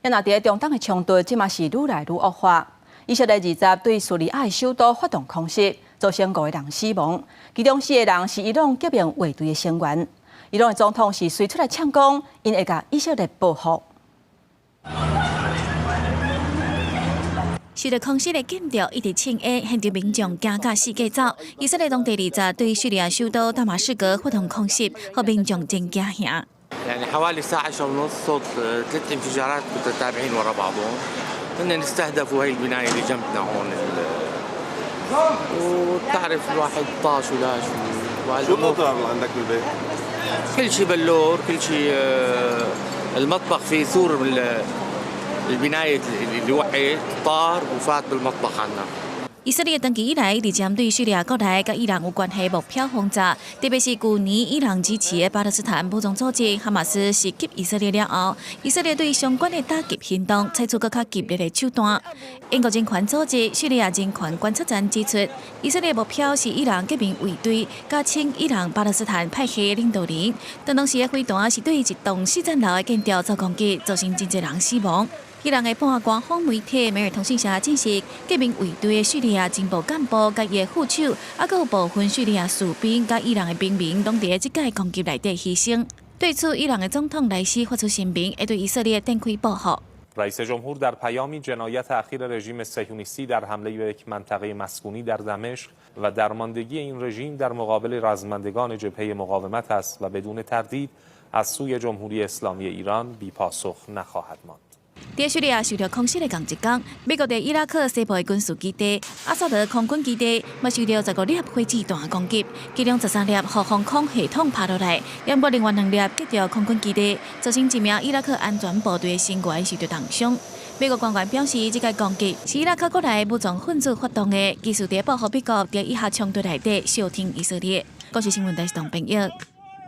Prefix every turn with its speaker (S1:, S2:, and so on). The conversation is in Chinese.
S1: 也那伫中东的冲突，即嘛是愈来愈恶化。以色列20对叙利亚的首都发动空袭，造成5个人死亡，其中4个人是伊朗革命卫队的成员。伊朗的总统是随出来呛讲，因会甲以色列报复。
S2: 受到空袭的警调一直请下，现场民众惊甲四界走。以色列当地20对叙利亚首都大马士革发动空袭，和民众真惊吓。
S3: يعني حوالي الساعة 10:30 صوت 3 انفجارات متتابعين ورا بعضهم. هن استهدفوا هي البناية اللي جنبنا هون وتعرف الواحد طاش ولاش.
S4: شو الأوضاع عندك بالبيت؟
S3: كل شيء بلور، كل شيء المطبخ في سور البناية اللي وقعت طار وفات بالمطبخ عنا.
S2: 以色列长期以来一直针对叙利亚国内甲伊朗有关系目标轰炸，特别是去年伊朗支持的巴勒斯坦武装组织哈马斯袭击以色列了后，以色列对相关的打击行动采取更加激烈的手段。英国人权组织叙利亚人权观察站指出，以色列目标是伊朗革命卫队加亲伊朗巴勒斯坦派系的领导人，当时的飞弹是对一栋4层楼的建筑做攻击，造成真侪人死亡。 伊朗的半官方媒体每日通讯社证实，革命卫队的叙利亚情报干部甲伊的副手，还有部分叙利亚士兵甲伊朗的平民，拢伫即届攻击内底牺牲。对此，伊朗的总统莱西发出声明，会对以色列展开报复。
S5: رئیس جمهور در پیامی جنایت اخیر رژیم صهیونیستی در حمله به یک منطقه مسکونی در دمشق و درماندگی این رژیم در مقابل رزمندگان جبهه مقاومت است و بدون تردید از سوی جمهوری اسلامی ایران بی‌پاسخ نخواهد ماند.
S2: 在叙利亚受到空袭的同一天，美国在伊拉克西部的军事基地阿萨德空军基地，嘛受到15粒火箭弹攻击，其中13粒互防空系统拍落来，另外2粒击到空军基地，造成1名伊拉克安全部队的成员受到重伤。美国官员表示，这个攻击是伊拉克国内武装分子发动的，技术在保护美国在以下冲突内底小听以色列。国际新闻台是唐平友。